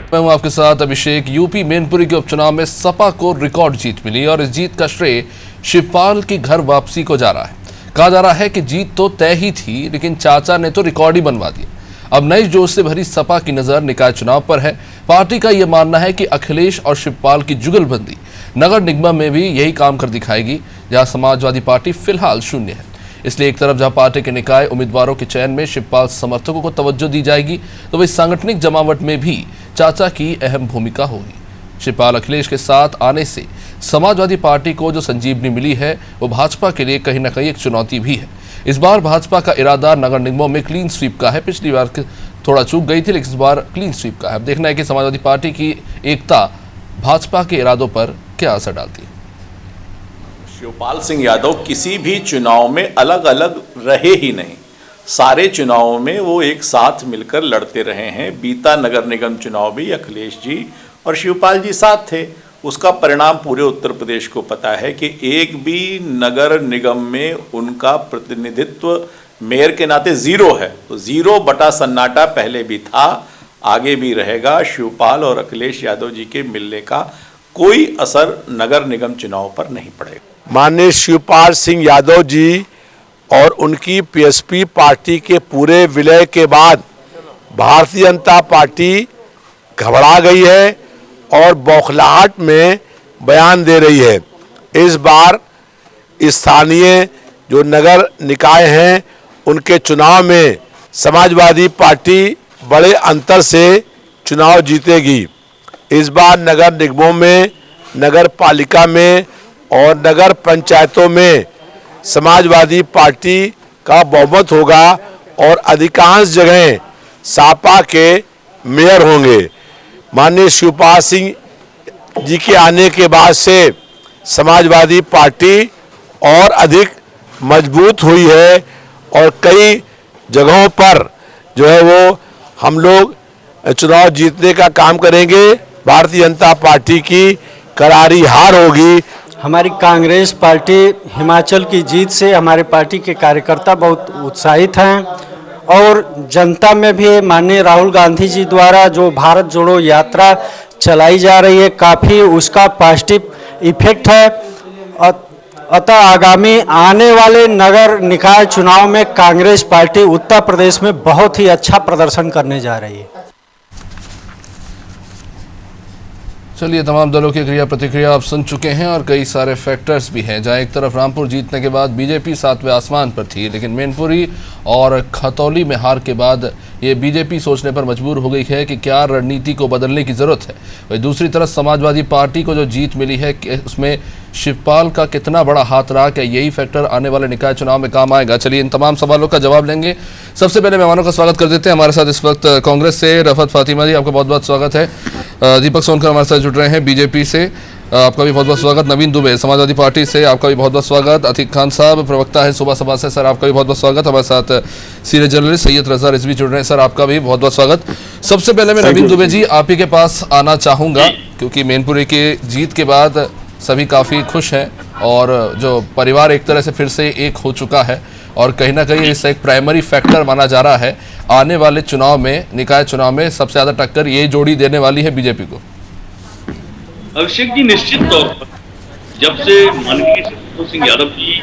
मैं हूं आपके साथ अभिषेक। यूपी मैनपुरी के उपचुनाव में सपा को रिकॉर्ड जीत मिली और इस जीत का श्रेय शिवपाल की घर वापसी को जा रहा है। कहा जा रहा है कि जीत तो तय ही थी, लेकिन चाचा ने तो रिकॉर्ड ही बनवा दिया। अब नए जोश से भरी सपा की नजर निकाय चुनाव पर है। पार्टी का यह मानना है कि अखिलेश और शिवपाल की जुगलबंदी नगर निगम में भी यही काम कर दिखाएगी, जहां समाजवादी पार्टी फिलहाल शून्य है। इसलिए एक तरफ जहां पार्टी के निकाय उम्मीदवारों के चयन में शिवपाल समर्थकों को तवज्जो दी जाएगी, तो वही सांगठनिक जमावट में भी चाचा की अहम भूमिका होगी। शिवपाल अखिलेश के साथ आने से समाजवादी पार्टी को जो संजीवनी मिली है, वो भाजपा के लिए कहीं ना कहीं एक चुनौती भी है। इस बार भाजपा का इरादा नगर निगमों में क्लीन स्वीप का है। पिछली बार थोड़ा चूक गई थी, लेकिन इस बार क्लीन स्वीप का है। अब देखना है कि समाजवादी पार्टी की एकता भाजपा के इरादों पर क्या असर डालती है। शिवपाल सिंह यादव किसी भी चुनाव में अलग अलग रहे ही नहीं, सारे चुनावों में वो एक साथ मिलकर लड़ते रहे हैं। बीता नगर निगम चुनाव भी अखिलेश जी और शिवपाल जी साथ थे। उसका परिणाम पूरे उत्तर प्रदेश को पता है कि एक भी नगर निगम में उनका प्रतिनिधित्व मेयर के नाते जीरो है। तो जीरो बटा सन्नाटा पहले भी था, आगे भी रहेगा। शिवपाल और अखिलेश यादव जी के मिलने का कोई असर नगर निगम चुनाव पर नहीं पड़ेगा। माननीय शिवपाल सिंह यादव जी और उनकी पीएसपी पार्टी के पूरे विलय के बाद भारतीय जनता पार्टी घबरा गई है और बौखलाहट में बयान दे रही है। इस बार स्थानीय जो नगर निकाय हैं, उनके चुनाव में समाजवादी पार्टी बड़े अंतर से चुनाव जीतेगी। इस बार नगर निगमों में, नगर पालिका में और नगर पंचायतों में समाजवादी पार्टी का बहुमत होगा और अधिकांश जगह सपा के मेयर होंगे। माननीय शिवपाल सिंह जी के आने के बाद से समाजवादी पार्टी और अधिक मजबूत हुई है और कई जगहों पर जो है वो हम लोग चुनाव जीतने का काम करेंगे। भारतीय जनता पार्टी की करारी हार होगी। हमारी कांग्रेस पार्टी हिमाचल की जीत से हमारे पार्टी के कार्यकर्ता बहुत उत्साहित हैं और जनता में भी माननीय राहुल गांधी जी द्वारा जो भारत जोड़ो यात्रा चलाई जा रही है, काफ़ी उसका पॉजिटिव इफेक्ट है। अतः आगामी आने वाले नगर निकाय चुनाव में कांग्रेस पार्टी उत्तर प्रदेश में बहुत ही अच्छा प्रदर्शन करने जा रही है। चलिए, तमाम दलों की क्रिया प्रतिक्रिया आप सुन चुके हैं और कई सारे फैक्टर्स भी हैं। जहां एक तरफ रामपुर जीतने के बाद बीजेपी 7वें आसमान पर थी, लेकिन मैनपुरी और खतौली में हार के बाद ये बीजेपी सोचने पर मजबूर हो गई है कि क्या रणनीति को बदलने की ज़रूरत है। वही दूसरी तरफ समाजवादी पार्टी को जो जीत मिली है, उसमें शिवपाल का कितना बड़ा हाथ रहा, क्या यही फैक्टर आने वाले निकाय चुनाव में काम आएगा? चलिए, इन तमाम सवालों का जवाब लेंगे। सबसे पहले मेहमानों का स्वागत कर देते हैं। हमारे साथ इस वक्त कांग्रेस से रफत फातिमा जी, आपका बहुत बहुत स्वागत है। दीपक सोनकर हमारे साथ जुड़ रहे हैं बीजेपी से, आपका भी बहुत बहुत स्वागत। नवीन दुबे समाजवादी पार्टी से, आपका भी बहुत बहुत स्वागत। अतीक खान साहब प्रवक्ता है सुबह सभा से, सर आपका भी बहुत बहुत स्वागत। हमारे साथ सीनियर जर्नलिस्ट सैयद रजा रिजवी जुड़ रहे हैं, सर आपका भी बहुत बहुत स्वागत। सबसे पहले मैं नवीन दुबे जी आप ही के पास आना चाहूँगा, क्योंकि मैनपुरी के जीत के बाद सभी काफ़ी खुश हैं और जो परिवार एक तरह से फिर से एक हो चुका है और कहीं ना कहीं इससे एक प्राइमरी फैक्टर माना जा रहा है आने वाले चुनाव में, निकाय चुनाव में सबसे ज़्यादा टक्कर ये जोड़ी देने वाली है बीजेपी को। अभिषेक जी, निश्चित तौर पर जब से माननीय शिवपाल सिंह यादव जी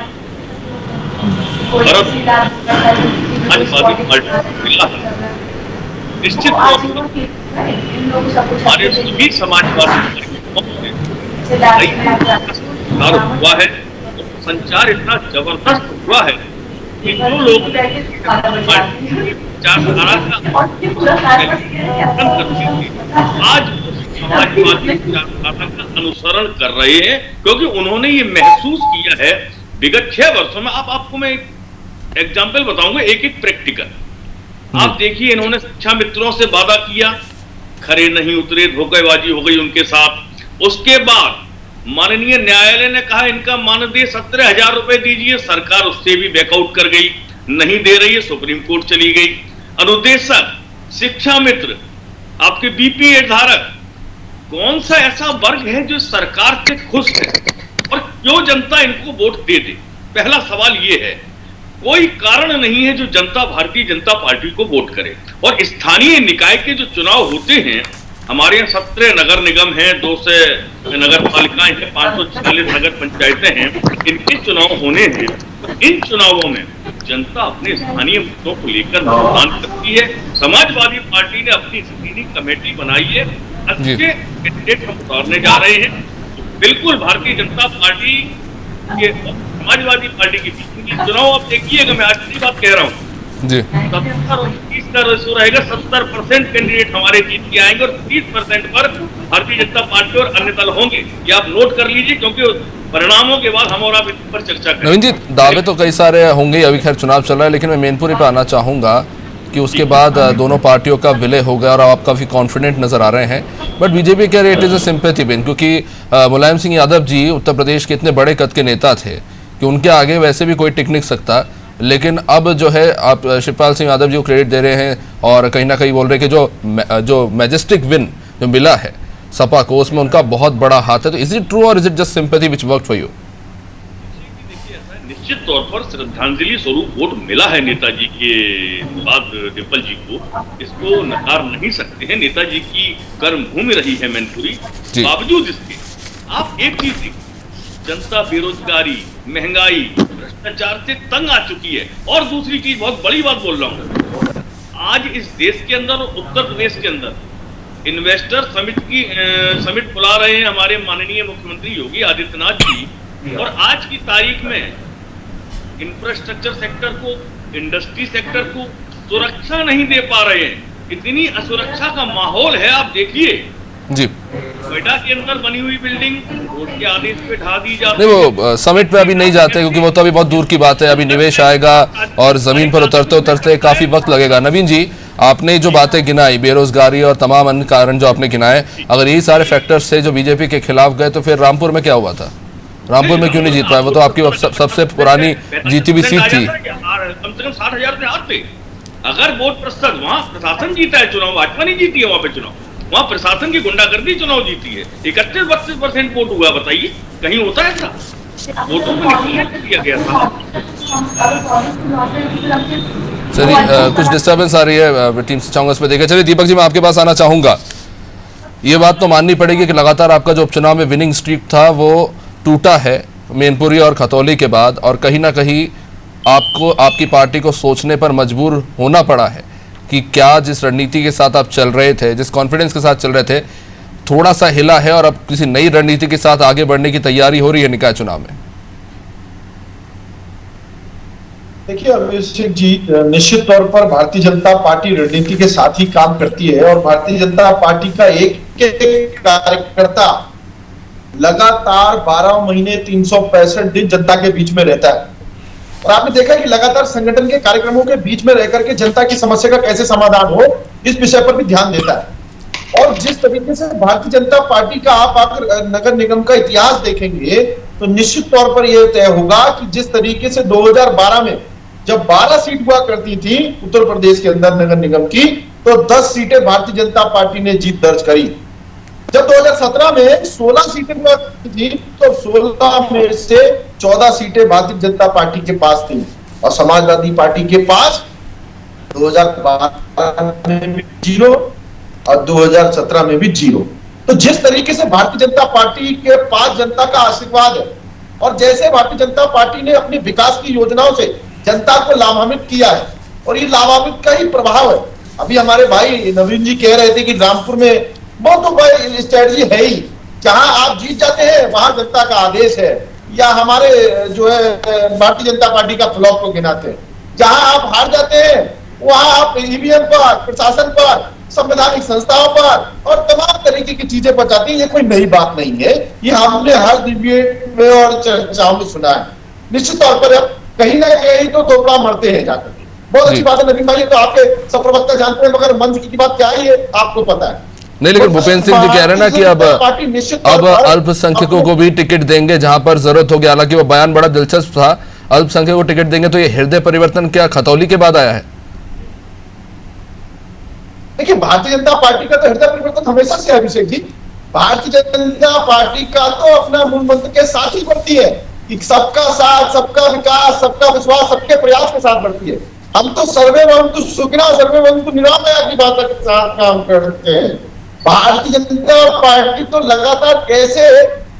निश्चित तौर पर हमारे सभी समाजवादी हुआ है, संचार इतना जबरदस्त हुआ है कि जो लोग विचारधारा का आज समाजवादी विचारधारा का अनुसरण कर रहे हैं, क्योंकि उन्होंने ये महसूस किया है विगत 6 वर्षों में। आपको मैं एक एग्जाम्पल बताऊंगा, एक प्रैक्टिकल। आप देखिए, इन्होंने शिक्षा मित्रों से वादा किया, खरे नहीं उतरे, धोखेबाजी हो गई उनके साथ। उसके बाद माननीय न्यायालय ने कहा इनका मानदेय 17,000 रुपए दीजिए, सरकार उससे भी बैकआउट कर गई, नहीं दे रही है, सुप्रीम कोर्ट चली गई। अनुदेशक, शिक्षा मित्र, आपके बीपीए धारक, कौन सा ऐसा वर्ग है जो सरकार से खुश है और क्यों जनता इनको वोट दे दे? पहला सवाल ये है। कोई कारण नहीं है जो जनता भारतीय जनता पार्टी को वोट करे। और स्थानीय निकाय के जो चुनाव होते हैं हमारे यहाँ 17 नगर निगम हैं, 2 से नगर पालिकाएं हैं, 546 नगर पंचायतें हैं। इनके चुनाव होने हैं, तो इन चुनावों में जनता अपने स्थानीय मुद्दों को लेकर मतदान करती है। समाजवादी पार्टी ने अपनी स्क्रीनिंग कमेटी बनाई है, अच्छे कैंडिडेट हम उतारने जा रहे हैं। बिल्कुल भारतीय जनता पार्टी के समाजवादी पार्टी के बीच में चुनाव आप देखिएगा, मैं आज की बात कह रहा हूँ जी 70 और 30 का रेशो रहेगा। 70% कैंडिडेट हमारे जीत के आएंगे और 30% पर भारतीय जनता पार्टी और अन्य दल होंगे। ये आप नोट कर लीजिए, क्योंकि परिणामों के बाद हम और आप इस पर चर्चा करें। नवीन जी, दावे तो कई सारे होंगे, अभी खैर चुनाव चल रहा है, लेकिन मैं मैनपुरी पे आना चाहूंगा कि उसके बाद दोनों पार्टियों का विलय हो गया और आप काफ़ी कॉन्फिडेंट नजर आ रहे हैं। बट बीजेपी कह रही है it is a sympathy win, क्योंकि मुलायम सिंह यादव जी उत्तर प्रदेश के इतने बड़े कद के नेता थे कि उनके आगे वैसे भी कोई टिक नहीं सकता। लेकिन अब जो है आप शिवपाल सिंह यादव जी को क्रेडिट दे रहे हैं और कहीं ना कहीं बोल रहे हैं कि जो मैजेस्टिक विन जो मिला है सपा को, उसमें उनका बहुत बड़ा हाथ है। तो इज इट ट्रू और is it just sympathy which worked for you? निश्चित तौर पर श्रद्धांजलि स्वरूप वोट मिला है नेताजी के बाद डिम्पल जी को, इसको नकार नहीं सकते हैं। नेताजी की कर्मभूमि रही है मैनपुरी। बावजूद इसके आप एक चीज देखिए, जनता बेरोजगारी, महंगाई, भ्रष्टाचार से तंग आ चुकी है। और दूसरी चीज, बहुत बड़ी बात बोल रहा हूँ, आज इस देश के अंदर और उत्तर प्रदेश के अंदर इन्वेस्टर समिट बुला रहे हैं हमारे माननीय मुख्यमंत्री योगी आदित्यनाथ जी। और आज की तारीख में इंफ्रास्ट्रक्चर सेक्टर को, इंडस्ट्री सेक्टर को सुरक्षा नहीं दे पा रहे हैं। इतनी असुरक्षा का माहौल है, आप देखिए जी नोएडा के अंदर बनी हुई बिल्डिंग कोर्ट के आदेश पे ढा दी जाती है। नहीं, वो समिट पे अभी नहीं जाते क्योंकि वो तो अभी बहुत दूर की बात है। अभी निवेश आएगा और जमीन पर उतरते उतरते काफी वक्त लगेगा। नवीन जी, आपने जो बातें गिनाई, बेरोजगारी और तमाम अन्य कारण जो आपने गिनाए, अगर यही सारे फैक्टर्स थे जो बीजेपी के खिलाफ गए, तो फिर रामपुर में क्या हुआ था? रामपुर में क्यों नहीं जीत पाए? वो तो आपकी सबसे पुरानी जीती हुई सीट थी। कम से कम 60,000 से हाथ थे। अगर वोट प्रतिशत, वहाँ प्रशासन जीता है चुनाव, भाजपा नहीं जीती है वहाँ पे चुनाव, वहाँ प्रशासन की गुंडागर्दी चुनाव जीती है। 31-32% वोट हुआ, बताइए कहीं होता है ऐसा? वोटों को निकलने दिया गया था। चलिए, कुछ डिस्टर्बेंस आ रही है टीम से, चाहूंगा इस पर देखा। चलिए दीपक जी, मैं आपके पास आना चाहूंगा। ये बात तो माननी पड़ेगी कि लगातार आपका जो उपचुनाव में विनिंग स्ट्रीक था वो टूटा है मैनपुरी और खतौली के बाद, और कहीं ना कहीं आपको, आपकी पार्टी को सोचने पर मजबूर होना पड़ा है कि क्या जिस रणनीति के साथ आप चल रहे थे, जिस कॉन्फिडेंस के साथ चल रहे थे, थोड़ा सा हिला है और अब किसी नई रणनीति के साथ आगे बढ़ने की तैयारी हो रही है निकाय चुनाव में। देखिए अभिषेक जी, निश्चित तौर पर भारतीय जनता पार्टी रणनीति के साथ ही काम करती है और भारतीय जनता पार्टी का एक कार्यकर्ता लगातार 12 महीने 365 दिन जनता के बीच में रहता है। और आपने देखा कि लगातार संगठन के कार्यक्रमों के बीच में रहकर के जनता की समस्या का कैसे समाधान हो, इस विषय पर भी ध्यान देता है। और जिस तरीके से भारतीय जनता पार्टी का आप अगर नगर निगम का इतिहास देखेंगे तो निश्चित तौर पर यह तय होगा कि जिस तरीके से 2012 में जब 12 सीट हुआ करती थी उत्तर प्रदेश के अंदर नगर निगम की, तो 10 सीटें भारतीय जनता पार्टी ने जीत दर्ज करी। जब 2017 में 16 सीटें हुआ थी तो 16 में से 14 सीटें भारतीय जनता पार्टी के पास थी और समाजवादी पार्टी के पास 2012 में भी 0 और 2017 में भी 0। तो जिस तरीके से भारतीय जनता पार्टी के पास जनता का आशीर्वाद है और जैसे भारतीय जनता पार्टी ने अपनी विकास की योजनाओं से जनता को लाभान्वित किया है और ये लाभान्वित का ही प्रभाव है। अभी हमारे भाई नवीन जी कह रहे थे कि रामपुर में वो तो भाई स्ट्रेटजी है ही, जहां आप जीत जाते हैं वहां जनता का आदेश है, या हमारे जो है भारतीय जनता पार्टी का फ्लॉप को गिनाते हैं। जहां आप हार जाते हैं वहां आप ईवीएम पर, प्रशासन पर, संवैधानिक संस्थाओं पर और तमाम तरीके की चीजें बचाती हैं। ये कोई नई बात नहीं है, ये हमने हर डिबेट में और चर्चाओं में सुना है। निश्चित तौर पर अब कहीं ना कहीं तो थोड़ा मरते हैं जाकर। बहुत अच्छी बात है नवीन भाई, तो आपके सब प्रवक्ता जानते हैं, मगर मंच की बात क्या है ये आपको पता है। नहीं, लेकिन भूपेंद्र सिंह जी कह रहे हैं ना कि अब अल्पसंख्यकों को भी टिकट देंगे जहां पर जरूरत होगी। हालांकि वो बयान बड़ा दिलचस्प था, अल्पसंख्यकों को टिकट देंगे। तो ये हृदय परिवर्तन क्या खतौली के बाद आया है? देखिए भारतीय जनता पार्टी का तो हृदय परिवर्तन हमेशा से अभिषेक जी, भारतीय जनता पार्टी का तो अपना मूल मंत्र के साथ ही बढ़ती है कि सबका साथ, सबका विकास, सबका विश्वास, सबके प्रयास के साथ बढ़ती है। हम तो सर्वे वंतु सुखिनः सर्वे वंतु निरामया की बात के साथ काम करते हैं। भारतीय जनता पार्टी तो लगातार कैसे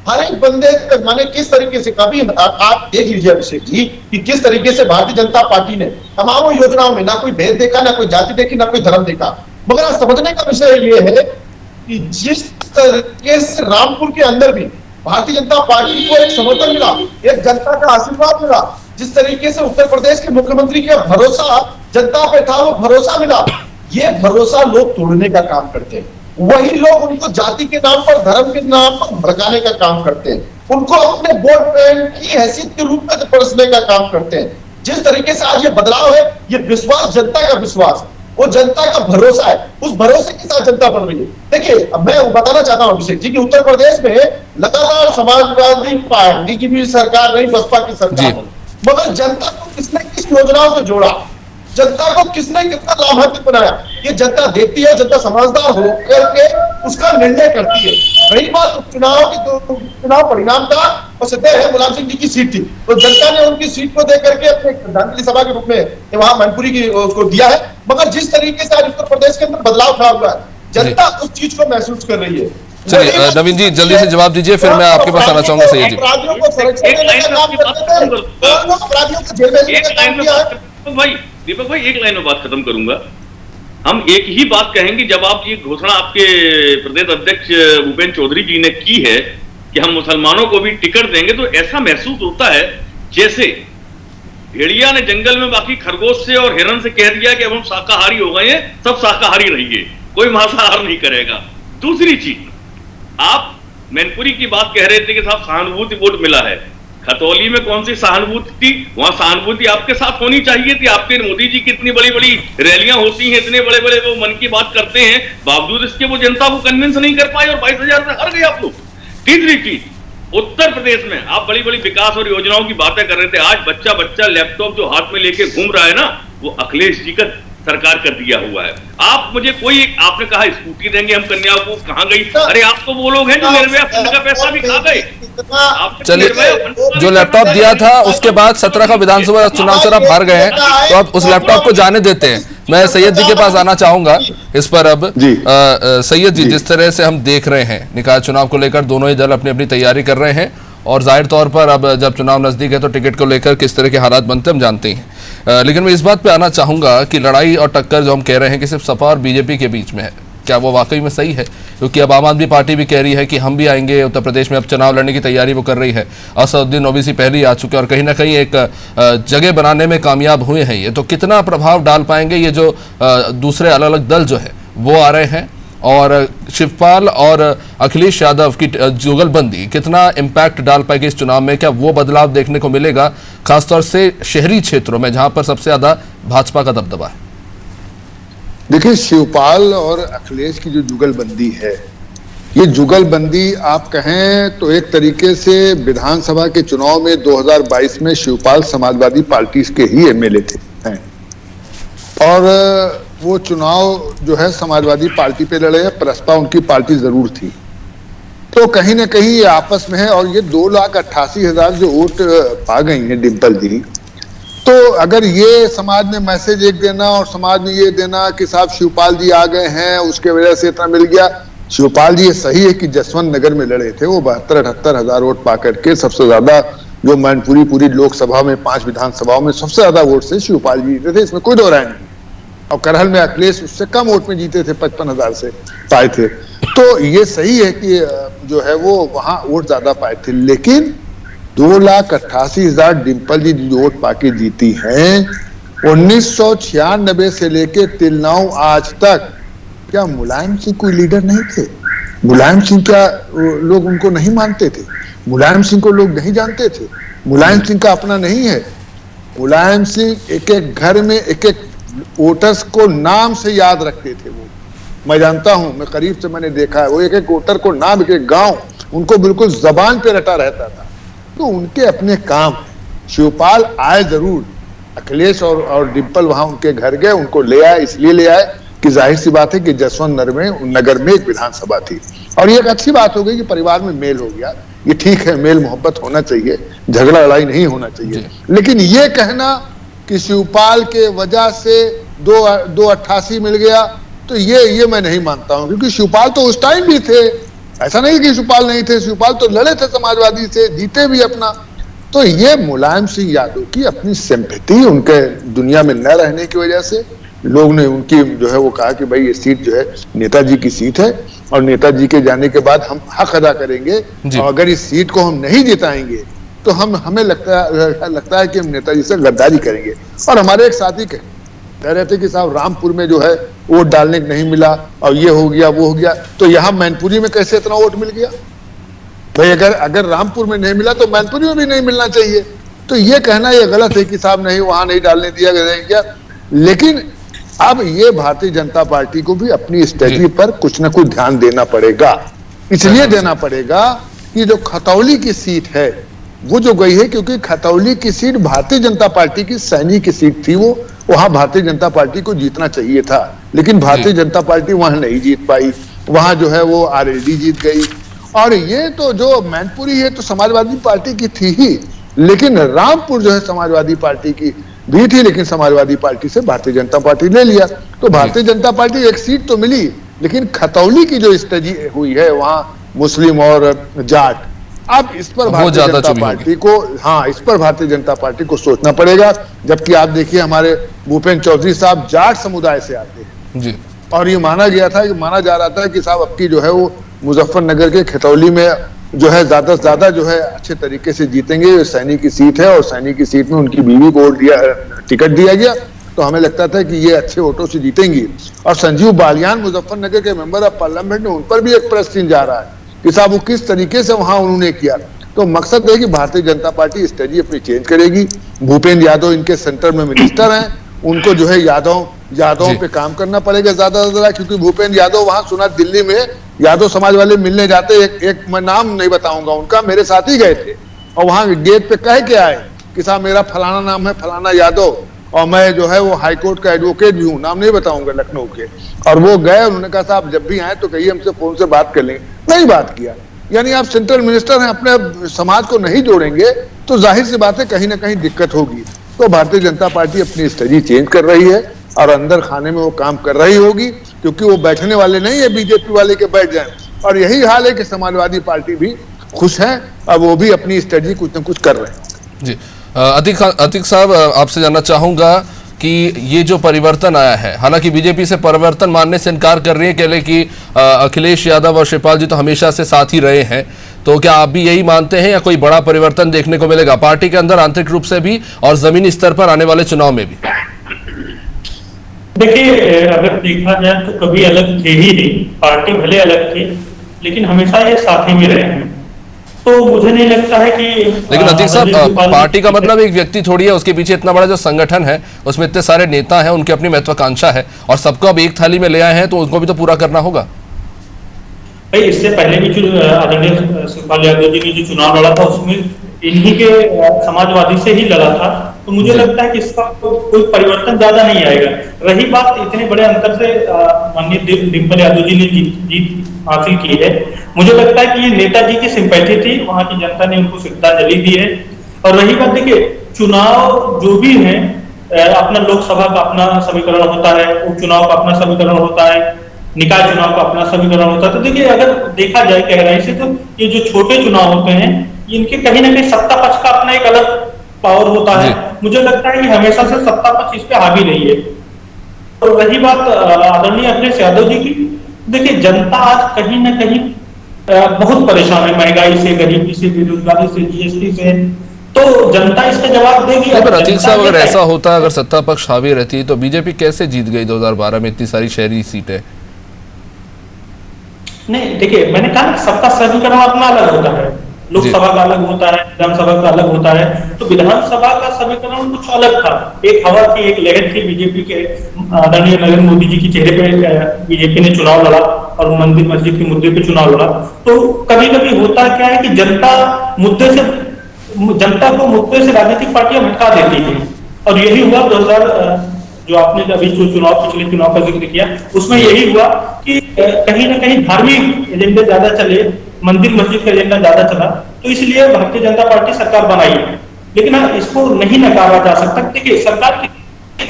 हर एक बंदे माने किस तरीके से, कभी आप देख लीजिए अभिषेक जी कि किस तरीके से भारतीय जनता पार्टी ने तमाम योजनाओं में ना कोई भेद देखा, ना कोई जाति देखी, ना कोई धर्म देखा। मगर समझने का विषय ये है कि जिस तरीके से रामपुर के अंदर भी भारतीय जनता पार्टी को एक समर्थन मिला, एक जनता का आशीर्वाद मिला, जिस तरीके से उत्तर प्रदेश के मुख्यमंत्री का भरोसा जनता पे था, वो भरोसा मिला। ये भरोसा लोग तोड़ने का काम करते हैं, वही लोग उनको जाति के नाम पर, धर्म के नाम पर भड़काने का काम करते हैं, उनको अपने वोट बैंक की हैसियत के रूप में परसने का काम करते हैं। जिस तरीके से आज ये बदलाव है, ये विश्वास जनता का विश्वास, वो जनता का भरोसा है, उस भरोसे के साथ जनता बढ़ रही है। देखिए, अब मैं बताना चाहता हूं अभिषेक जी कि उत्तर प्रदेश में लगातार समाजवादी पार्टी की भी सरकार रही, बसपा की सरकार रही, मगर जनता को किसने किस योजनाओं से जोड़ा, जनता को किसने कितना लाभान्वित बनाया, ये जनता देखती है। जनता समझदार होकर के उसका निर्णय करती है। रही बात चुनाव परिणाम का, और सत्य है मुलायम सिंह जी की सीट थी, तो जनता ने उनकी सीट को देकर के अपने श्रद्धांजलि सभा के रूप में वहां मैनपुरी की उसको दिया है। मगर जिस तरीके से आज उत्तर प्रदेश के अंदर बदलाव खड़ा हुआ है, जनता उस चीज को महसूस कर रही है। चलिए नवीन जी जल्दी से जवाब दीजिए, फिर मैं आपके पास आना चाहूंगा। सैयद जी, अपराधियों को संरक्षण देने का काम करते थे, अपराधियों को जेल भेजने का काम किया है। दीपक भाई एक लाइन में बात खत्म करूंगा। हम एक ही बात कहेंगे, जब आप ये घोषणा आपके प्रदेश अध्यक्ष भूपेंद्र चौधरी जी ने की है कि हम मुसलमानों को भी टिकट देंगे, तो ऐसा महसूस होता है जैसे भेड़िया ने जंगल में बाकी खरगोश से और हिरन से कह दिया कि अब हम शाकाहारी हो गए हैं, सब शाकाहारी रहिए, कोई मांसाहार नहीं करेगा। दूसरी चीज, आप मैनपुरी की बात कह रहे थे कि साहब सहानुभूति वोट मिला है। खतौली में कौन सी सहानुभूति थी? वहां सहानुभूति आपके साथ होनी चाहिए थी। आपके मोदी जी की इतनी बड़ी बड़ी रैलियां होती हैं, इतने बड़े बड़े वो मन की बात करते हैं, बावजूद इसके वो जनता को कन्विंस नहीं कर पाए और 22,000 से हार गए आप लोग। तीसरी चीज, उत्तर प्रदेश में आप बड़ी बड़ी विकास और योजनाओं की बातें कर रहे थे, आज बच्चा बच्चा लैपटॉप जो हाथ में लेके घूम रहा है ना, वो अखिलेश जी का सरकार कर दिया हुआ है। आप मुझे कोई, आपने कहा स्कूटी देंगे हम कन्या को, कहां गई? अरे आप तो वो लोग हैं जो निर्भया फंड का पैसा भी खा गए। चलिए, जो लैपटॉप दिया था उसके बाद 17 का विधानसभा चुनाव से आप हार गए हैं, तो अब उस लैपटॉप को जाने देते हैं। मैं सैयद जी के पास आना चाहूंगा इस पर अब। सैयद जी, जिस तरह से हम देख रहे हैं निकाय चुनाव को लेकर दोनों ही दल अपनी अपनी तैयारी कर रहे हैं, और जाहिर तौर पर अब जब चुनाव नजदीक है तो टिकट को लेकर किस तरह के हालात बनते हम जानते हैं। लेकिन मैं इस बात पे आना चाहूंगा कि लड़ाई और टक्कर जो हम कह रहे हैं कि सिर्फ सपा और बीजेपी के बीच में है, क्या वो वाकई में सही है? क्योंकि अब आम आदमी पार्टी भी कह रही है कि हम भी आएंगे उत्तर प्रदेश में, अब चुनाव लड़ने की तैयारी वो कर रही है। असदुद्दीन ओवैसी पहले ही आ चुके हैं और कहीं ना कहीं एक जगह बनाने में कामयाब हुए हैं। ये तो कितना प्रभाव डाल पाएंगे ये जो दूसरे अलग अलग दल जो है वो आ रहे हैं, और शिवपाल और अखिलेश यादव की जुगलबंदी कितना इम्पैक्ट डाल पाएगी इस चुनाव में? क्या वो बदलाव देखने को मिलेगा, खासतौर से शहरी क्षेत्रों में जहां पर सबसे ज्यादा भाजपा का दबदबा है? देखिए, शिवपाल और अखिलेश की जो जुगलबंदी है, ये जुगलबंदी आप कहें तो एक तरीके से विधानसभा के चुनाव में 2022 में शिवपाल समाजवादी पार्टी के ही एमएलए थे, और वो चुनाव जो है समाजवादी पार्टी पे लड़े, प्रसपा उनकी पार्टी जरूर थी, तो कहीं ना कहीं ये आपस में है। और ये 2,88,000 जो वोट पा गई हैं डिम्पल जी, तो अगर ये समाज में मैसेज एक देना और समाज में ये देना कि साहब शिवपाल जी आ गए हैं, उसके वजह से इतना मिल गया। शिवपाल जी, ये सही है कि जसवंत नगर में लड़े थे, वो 72-78 वोट पा करके सबसे ज्यादा, जो मैनपुरी पूरी लोकसभा में 5 विधानसभाओं में सबसे ज्यादा वोट से शिवपाल जी जीते थे, इसमें कोई दो राय नहीं। और करहल में अखिलेश उससे कम वोट में जीते थे, 55,000 से पाए थे। तो ये सही है कि जो है वो वहां वोट ज्यादा पाए थे, लेकिन 2,88,000 डिम्पल जी जो वोट पाके जीती हैं, 1996 से लेके तिल नाउ आज तक, क्या मुलायम सिंह कोई लीडर नहीं थे? मुलायम सिंह क्या लोग उनको नहीं मानते थे? मुलायम सिंह को लोग नहीं जानते थे? मुलायम सिंह का अपना नहीं है। मुलायम सिंह एक एक घर में एक एक वोटर्स को नाम से याद रखते थे। वो मैं जानता हूं, मैं करीब से मैंने देखा है, वो एक एक वोटर को नाम, एक एक गांव उनको बिल्कुल जबान पे रटा रहता था। तो उनके अपने काम। शिवपाल आए जरूर, अखिलेश और डिम्पल वहां उनके घर गए, उनको ले आए, इसलिए ले आए कि जाहिर सी बात है कि जसवंत नगर में एक विधानसभा थी, और ये एक अच्छी बात हो गई कि परिवार में मेल हो गया। ये ठीक है, मेल मोहब्बत होना चाहिए, झगड़ा लड़ाई नहीं होना चाहिए। लेकिन ये कहना कि शिवपाल के वजह से 288 मिल गया तो ये मैं नहीं मानता हूं, क्योंकि शिवपाल तो उस टाइम भी थे, ऐसा नहीं कि शिवपाल नहीं थे, शिवपाल तो लड़े थे समाजवादी से, जीते भी अपना। तो ये मुलायम सिंह यादव की अपनी सिंपैथी, उनके दुनिया में न रहने की वजह से लोग ने उनकी जो है वो कहा कि भाई ये सीट जो है नेताजी की सीट है और नेताजी के जाने के बाद हम हक अदा करेंगे, और अगर इस सीट को हम नहीं जिताएंगे तो हमें लगता है कि हम नेताजी से गद्दारी करेंगे। और हमारे एक साथी कह रहे थे कि साहब रामपुर में जो है वोट डालने को नहीं मिला और ये हो गया वो हो गया, तो यहाँ मैनपुरी में कैसे इतना वोट मिल गया भाई? अगर रामपुर में नहीं मिला तो मैनपुरी में भी नहीं मिलना चाहिए। तो ये कहना ये गलत है कि साहब नहीं वहां नहीं डालने दिया गया। लेकिन अब ये भारतीय जनता पार्टी को भी अपनी स्ट्रेटजी पर कुछ ना कुछ ध्यान देना पड़ेगा। इसलिए देना पड़ेगा कि जो खतौली की सीट है वो जो गई है, क्योंकि खतौली की सीट भारतीय जनता पार्टी की सैनी की सीट थी, वो वहां भारतीय जनता पार्टी को जीतना चाहिए था, लेकिन भारतीय जनता पार्टी वहां नहीं जीत पाई, वहां जो है वो आरएलडी जीत गई। और ये तो जो मैनपुरी है तो समाजवादी पार्टी की थी ही, लेकिन रामपुर जो है समाजवादी पार्टी की भी थी, लेकिन समाजवादी पार्टी से भारतीय जनता पार्टी ले लिया। तो भारतीय जनता पार्टी एक सीट तो मिली, लेकिन खतौली की जो स्ट्रेटजी हुई है वहां मुस्लिम और जाट, अब इस पर भारतीय जनता पार्टी को, हाँ, इस पर भारतीय जनता पार्टी को सोचना पड़ेगा। जबकि आप देखिए हमारे भूपेंद्र चौधरी साहब जाट समुदाय से आते हैं जी, और ये माना जा रहा था कि साहब अब की जो है वो मुजफ्फरनगर के खतौली में जो है ज्यादा से ज्यादा जो है अच्छे तरीके से जीतेंगे। सैनी की सीट है और सैनी की सीट में उनकी बीवी को टिकट दिया गया, तो हमें लगता था कि ये अच्छे वोटों से जीतेंगी। और संजीव बालियान मुजफ्फरनगर के मेंबर ऑफ पार्लियामेंट ने, उन पर भी एक प्रश्न जा रहा है कि साहब वो किस तरीके से वहां उन्होंने किया। तो मकसद है कि भारतीय जनता पार्टी स्ट्रेटजी अपनी चेंज करेगी। भूपेंद्र यादव इनके सेंटर में मिनिस्टर हैं, उनको जो है यादवों पे काम करना पड़ेगा ज्यादा से ज्यादा, क्योंकि भूपेंद्र यादव वहां सुना दिल्ली में यादव समाज वाले मिलने जाते, एक मैं नाम नहीं बताऊंगा उनका, मेरे साथ ही गए थे, और वहां गेट पे कह के आए कि साहब मेरा फलाना नाम है फलाना यादव और मैं जो है वो हाईकोर्ट का एडवोकेट भी हूँ, नाम नहीं बताऊंगा, लखनऊ के। और वो गए, उन्होंने कहा साहब जब भी आए तो कहिए हमसे फोन से बात कर लेंगे, नहीं बात किया। यानी आप सेंट्रल मिनिस्टर हैं, अपने समाज को नहीं जोड़ेंगे तो जाहिर सी बात है कहीं ना कहीं दिक्कत होगी। तो भारतीय जनता पार्टी अपनी स्ट्रेटजी चेंज कर रही है और अंदर खाने में वो काम कर रही होगी, क्योंकि वो बैठने वाले नहीं है बीजेपी वाले के बैठ जाएं। और यही हाल है कि समाजवादी पार्टी भी खुश है और वो भी अपनी स्ट्रेटजी कुछ न कुछ कर रहे हैं। जी, अतीक साहब आपसे जानना चाहूंगा कि ये जो परिवर्तन आया है, हालांकि बीजेपी से परिवर्तन मानने से इनकार कर रही है, कह ले कि अखिलेश यादव और शिवपाल जी तो हमेशा से साथ ही रहे हैं, तो क्या आप भी यही मानते हैं या कोई बड़ा परिवर्तन देखने को मिलेगा पार्टी के अंदर आंतरिक रूप से भी और जमीनी स्तर पर आने वाले चुनाव में भी? देखिए, अगर देखा जाए तो कभी अलग थे ही नहीं, पार्टी भले अलग थी लेकिन हमेशा ये साथ ही में रहे हैं। तो मुझे नहीं लगता है कि, लेकिन अतीक साहब पार्टी का मतलब एक व्यक्ति थोड़ी है, उसके पीछे इतना बड़ा जो संगठन है उसमें इतने सारे नेता हैं, उनकी अपनी महत्वाकांक्षा है और सबको अब एक थाली में ले आए हैं तो उनको भी तो पूरा करना होगा। भाई इससे पहले भी आदरणीय शिवपाल यादव जी ने जो चुनाव लड़ा था उसमें इन्हीं के समाजवादी से ही लड़ा था, तो मुझे लगता है कि इसका कोई परिवर्तन ज्यादा नहीं आएगा। रही बात इतने बड़े अंतर से माननीय डिंपल यादव जी ने जीत हासिल की है, मुझे लगता है कि ये नेताजी की सिंपैथी थी, वहां की जनता ने उनको श्रद्धांजलि दी है। और रही बात, देखिए चुनाव जो भी है, अपना लोकसभा का अपना समीकरण होता है, उपचुनाव का अपना समीकरण होता है, निकाय चुनाव का अपना समीकरण होता है। तो देखिए अगर देखा जाए गहराई से तो ये जो छोटे चुनाव होते हैं इनके कहीं ना कहीं सत्ता पक्ष का अपना एक अलग पावर होता है। मुझे लगता है कि हमेशा से सत्ता पक्ष इस पे हावी रही है। तो रही बात आदरणीय अखिलेश यादव जी की, देखिए जनता आज कहीं ना कहीं बहुत परेशान है, महंगाई से, गरीबी से, बेरोजगारी से, जीएसटी से, तो जनता इसका जवाब देगी। अतीक साहब अगर ऐसा होता, अगर सत्ता पक्ष हावी रहती तो बीजेपी कैसे जीत गई 2012 में इतनी सारी शहरी सीटें? नहीं, देखिए मैंने कहा सबका समीकरण अपना अलग होता है, लोकसभा का अलग होता है, विधानसभा का अलग होता है। तो विधानसभा का समीकरण कुछ अलग था, एक हवा थी, एक लहर थी बीजेपी के, आदरणीय नरेंद्र मोदी जी की चेहरे पे बीजेपी ने चुनाव लड़ा और मंदिर मस्जिद के मुद्दे पे चुनाव लड़ा। तो कभी कभी होता क्या है कि जनता को मुद्दे से राजनीतिक पार्टियां भटका देती है, और यही हुआ 2000 जो आपने अभी जो पिछले चुनाव का जिक्र किया उसमें यही हुआ कि कहीं ना कहीं धार्मिक एजेंडे ज्यादा चले, मंदिर मस्जिद का एजेंडा ज्यादा चला, तो इसलिए भारतीय जनता पार्टी सरकार बनाई है। लेकिन इसको नहीं नकारा जा सकता। देखिए सरकार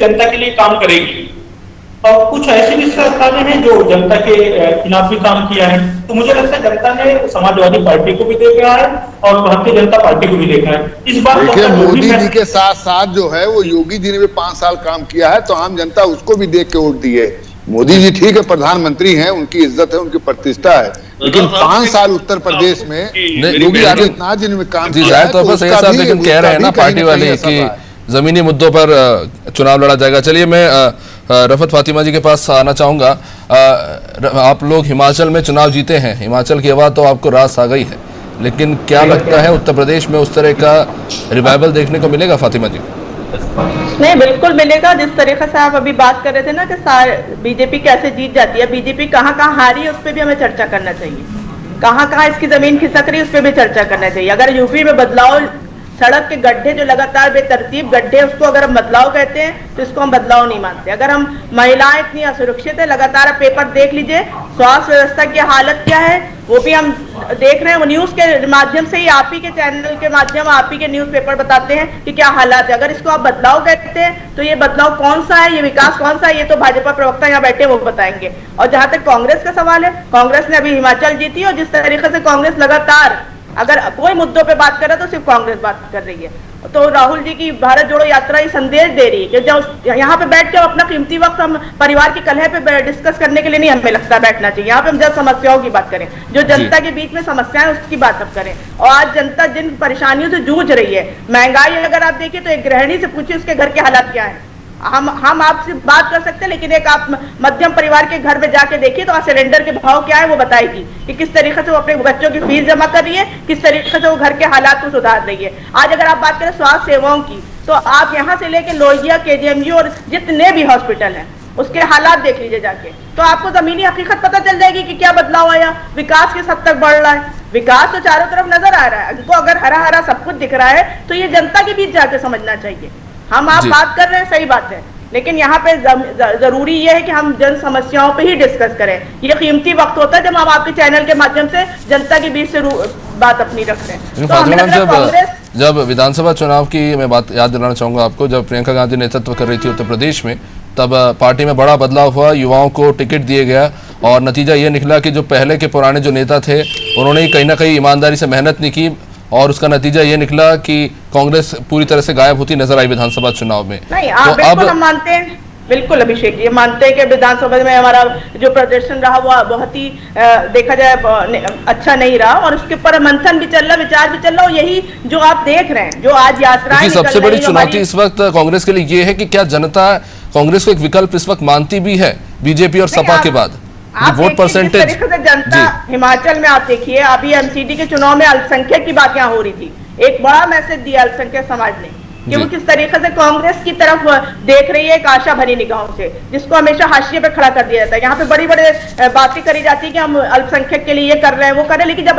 जनता के लिए काम करेगी, और कुछ ऐसी भी सरकारें हैं जो जनता के खिलाफ भी काम किया है। तो मुझे लगता है जनता ने समाजवादी पार्टी को भी देखा है और भारतीय जनता पार्टी को भी देखा है। इस बार देखिए, मोदी जी के साथ साथ जो है वो योगी जी ने भी 5 साल काम किया है, तो आम जनता उसको भी देख के वोट दी है। मोदी जी ठीक है, प्रधानमंत्री हैं, उनकी इज्जत है, उनकी प्रतिष्ठा है, लेकिन 5 साल उत्तर प्रदेश में योगी आदित्यनाथ जी ने काम किया है। तो सही साहब, लेकिन कह रहे हैं ना पार्टी वाले कि जमीनी मुद्दों पर चुनाव लड़ा जाएगा। चलिए मैं रफत फातिमा जी के पास आना चाहूंगा। आप लोग हिमाचल में चुनाव जीते हैं, हिमाचल की आवाज तो आपको रास आ गई है, लेकिन क्या लगता है उत्तर प्रदेश में उस तरह का रिवाइवल देखने को मिलेगा फातिमा जी? नहीं, बिल्कुल मिलेगा। जिस तरीके से आप अभी बात कर रहे थे ना कि बीजेपी कैसे जीत जाती है, बीजेपी कहाँ कहाँ हारी है उस पर भी हमें चर्चा करना चाहिए, कहाँ कहाँ इसकी जमीन खिसक रही है उस पर भी चर्चा करना चाहिए। अगर यूपी में बदलाव, सड़क के गड्ढे जो लगातार बेतरतीब गड्ढे, उसको अगर हम बदलाव कहते हैं तो इसको हम बदलाव नहीं मानते। अगर हम महिलाएं इतनी असुरक्षित है, लगातार आप पेपर देख लीजिए, स्वास्थ्य व्यवस्था की हालत क्या है वो भी हम देख रहे हैं। वो न्यूज के माध्यम से ही, आप ही के चैनल के माध्यम, आप ही के न्यूज पेपर बताते हैं कि क्या हालात है। अगर इसको आप बदलाव कहते हैं तो ये बदलाव कौन सा है, ये विकास कौन सा है, ये तो भाजपा प्रवक्ता यहाँ बैठे वो बताएंगे। और जहां तक कांग्रेस का सवाल है, कांग्रेस ने अभी हिमाचल जीती और जिस तरीके से कांग्रेस लगातार अगर कोई मुद्दों पे बात कर रहा है तो सिर्फ कांग्रेस बात कर रही है। तो राहुल जी की भारत जोड़ो यात्रा ही संदेश दे रही है कि जब यहाँ पे बैठ के अपना कीमती वक्त हम परिवार की कलह पे डिस्कस करने के लिए नहीं हमें लगता बैठना चाहिए। यहाँ पे हम जब समस्याओं की बात करें, जो जनता के बीच में समस्याएं उसकी बात अब करें। और आज जनता जिन परेशानियों से जूझ रही है, महंगाई अगर आप देखिए तो एक गृहिणी से पूछिए उसके घर के हालात क्या है। हम आपसे बात कर सकते हैं, लेकिन एक आप मध्यम परिवार के घर में जाके देखिए तो आज सिलेंडर के भाव क्या है वो बताएगी कि किस तरीके से वो अपने बच्चों की फीस जमा कर रही है, किस तरीके से वो घर के हालात को सुधार रही है। आज अगर आप बात करें स्वास्थ्य सेवाओं की, तो आप यहाँ से लेके लोहिया, केजीएमयू और जितने भी हॉस्पिटल हैं उसके हालात देख लीजिए जाके, तो आपको जमीनी हकीकत पता चल जाएगी कि क्या बदलाव आया, विकास किस हद तक बढ़ रहा है। विकास तो चारों तरफ नजर आ रहा है, उनको अगर हरा हरा सब कुछ दिख रहा है तो ये जनता के बीच जाके समझना चाहिए। हम आप बात कर रहे हैं, सही बात है, लेकिन यहाँ पे जरूरी ये है कि हम जन समस्याओं पे ही डिस्कस करें। ये कीमती वक्त होता है जब हम आपके चैनल के माध्यम से जनता के बीच से बात अपनी रखते हैं। तो जब विधानसभा चुनाव की मैं बात याद दिलाना चाहूंगा आपको, जब प्रियंका गांधी नेतृत्व कर रही थी उत्तर प्रदेश में, तब पार्टी में बड़ा बदलाव हुआ, युवाओं को टिकट दिए गया और नतीजा ये निकला कि जो पहले के पुराने जो नेता थे उन्होंने कहीं ना कहीं ईमानदारी से मेहनत नहीं की और उसका नतीजा ये निकला कि कांग्रेस पूरी तरह से गायब होती नजर आई विधानसभा चुनाव में। नहीं, तो बिल्कुल हम मानते हैं, बिल्कुल अभिषेक जी मानते हैं कि विधानसभा में हमारा जो प्रदर्शन रहा वो बहुत ही देखा जाए अच्छा नहीं रहा और उसके ऊपर मंथन भी चल रहा, विचार भी चल रहा। और यही जो आप देख रहे हैं, जो आज यात्राएं सबसे बड़ी चुनौती इस वक्त कांग्रेस के लिए ये है कि क्या जनता कांग्रेस को एक विकल्प इस वक्त मानती भी है बीजेपी और सपा के बाद? वोट परसेंटेज जनता हिमाचल में आप देखिए, अभी एमसीडी के चुनाव में अल्पसंख्यक की बात यहाँ हो रही थी, एक बड़ा मैसेज दिया अल्पसंख्यक समाज ने कि वो किस तरीके से कांग्रेस की तरफ देख रही है एक आशा भरी निगाहों से, जिसको हमेशा हाशिए पे खड़ा कर दिया जाता है। यहाँ पे बड़ी बड़ी बातें करी जाती है कि हम अल्पसंख्यक के लिए ये कर रहे हैं वो कर रहे हैं, लेकिन जब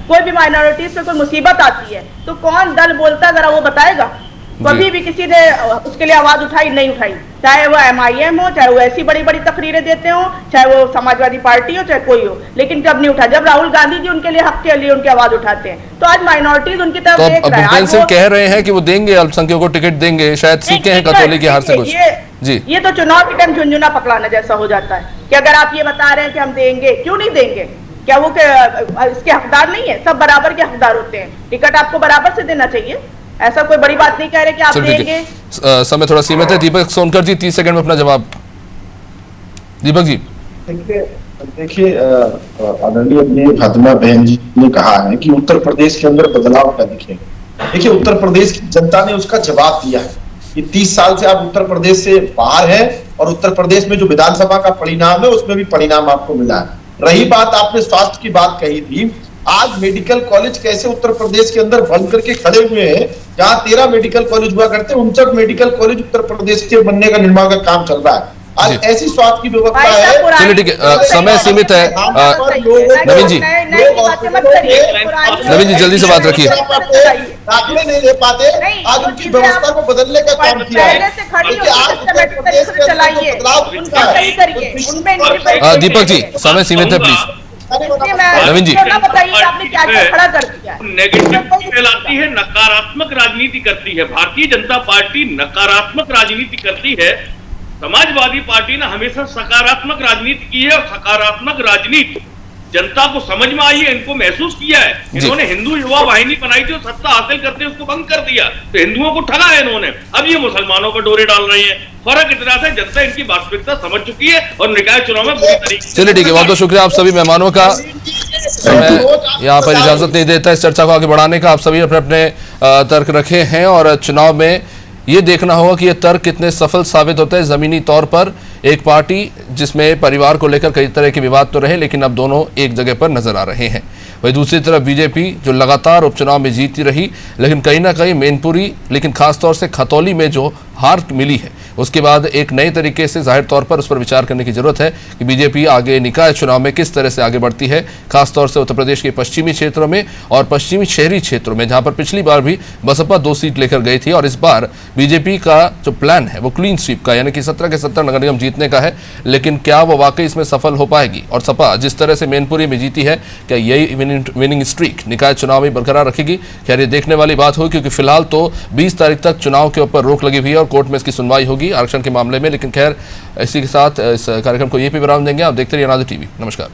कोई भी माइनॉरिटीज पे कोई मुसीबत आती है तो कौन दल बोलता है जरा वो बताएगा? कभी भी किसी ने उसके लिए आवाज उठाई नहीं उठाई, चाहे वो MIM हो, चाहे वो ऐसी बड़ी बड़ी तकरीरें देते हो, चाहे वो समाजवादी पार्टी हो, चाहे कोई हो, लेकिन जब नहीं उठा, जब राहुल गांधी जी उनके लिए हक के लिए उनकी आवाज उठाते हैं तो आज माइनॉरिटीज उनकी तरफ देख रहा है। भूपेंद्र सिंह कह रहे हैं कि वो देंगे, अल्पसंख्यकों को टिकट देंगे, शायद सीखे हैं कतौली की हार से कुछ। जी, ये तो चुनाव के टाइम झुंझुना पकड़ाना जैसा हो जाता है कि अगर आप ये बता रहे हैं कि हम देंगे, क्यों नहीं देंगे? क्या वो इसके हकदार नहीं है? सब बराबर के हकदार होते हैं, टिकट आपको बराबर से देना चाहिए, ऐसा कोई बड़ी बात नहीं कह रहे कि आप देंगे। समय थोड़ा सीमित है। दीपक सोनकर जी 30 सेकंड में अपना जवाब। दीपक जी देखिए आदरणीय फातिमा बहन जी ने कहा है कि उत्तर प्रदेश के अंदर बदलाव का दिखेगा। देखिए उत्तर प्रदेश की जनता ने उसका जवाब दिया है कि 30 साल से आप उत्तर प्रदेश से बाहर हैं और उत्तर प्रदेश में जो विधानसभा का परिणाम है उसमें भी परिणाम आपको मिला है। रही बात आपने स्वास्थ्य की बात कही थी, आज मेडिकल कॉलेज कैसे उत्तर प्रदेश के अंदर बन करके खड़े हुए हैं, जहां 13 मेडिकल कॉलेज हुआ करते हैं 59 मेडिकल कॉलेज उत्तर प्रदेश के बनने का निर्माण का काम चल रहा है। आज ऐसी स्वास्थ्य की व्यवस्था है। चलिए ठीक है, समय सीमित है। नवीन जी, नवीन जी जल्दी से बात रखिए। दाखिले नहीं ले पाते, आज उनकी व्यवस्था को बदलने का काम किया है। दीपक जी समय सीमित है, प्लीज। नवीन जी नेगेटिव फैलाती है, नकारात्मक राजनीति करती है। भारतीय जनता पार्टी नकारात्मक राजनीति करती है। समाजवादी पार्टी ने हमेशा सकारात्मक राजनीति की है और सकारात्मक राजनीति जनता को समझ में आई है, इनको महसूस किया है। इन्होंने हिंदू युवा वाहिनी बनाई थी और सत्ता हासिल करते उसको बंद कर दिया, तो हिंदुओं को ठगा है इन्होंने। अब ये मुसलमानों को डोरे डाल रहे हैं। फर्क इतना सा जनता इनकी वास्तविकता समझ चुकी है और निकाय चुनाव में बुरी तरीके। चलिए ठीक है, बहुत बहुत शुक्रिया आप सभी मेहमानों का। समय यहाँ पर इजाजत नहीं देता इस चर्चा को आगे बढ़ाने का। आप सभी अपने अपने तर्क रखे हैं और चुनाव में ये देखना होगा कि ये तर्क कितने सफल साबित होते हैं। जमीनी तौर पर एक पार्टी जिसमें परिवार को लेकर कई तरह के विवाद तो रहे, लेकिन अब दोनों एक जगह पर नजर आ रहे हैं। वही दूसरी तरफ बीजेपी जो लगातार उपचुनाव में जीतती रही, लेकिन कहीं ना कहीं मैनपुरी, लेकिन खासतौर से खतौली में जो हार मिली है उसके बाद एक नए तरीके से जाहिर तौर पर उस पर विचार करने की जरूरत है कि बीजेपी आगे निकाय चुनाव में किस तरह से आगे बढ़ती है, खासतौर से उत्तर प्रदेश के पश्चिमी क्षेत्रों में और पश्चिमी शहरी क्षेत्रों में, जहां पर पिछली बार भी बसपा 2 सीट लेकर गई थी और इस बार बीजेपी का जो प्लान है वो क्लीन स्वीप का, यानी कि 17 के 17 नगर निगम जीतने का है। लेकिन क्या वो वाकई इसमें सफल हो पाएगी? और सपा जिस तरह से मैनपुरी में जीती है, क्या यही विनिंग स्ट्रीक निकाय चुनाव में बरकरार रखेगी? खैर ये देखने वाली बात होगी, क्योंकि फिलहाल तो 20 तारीख तक चुनाव के ऊपर रोक लगी हुई है और कोर्ट में इसकी सुनवाई होगी आरक्षण के मामले में। लेकिन खैर इसी के साथ इस कार्यक्रम को यहीं पे विराम देंगे। आप देखते रहिए अनाज टीवी। नमस्कार।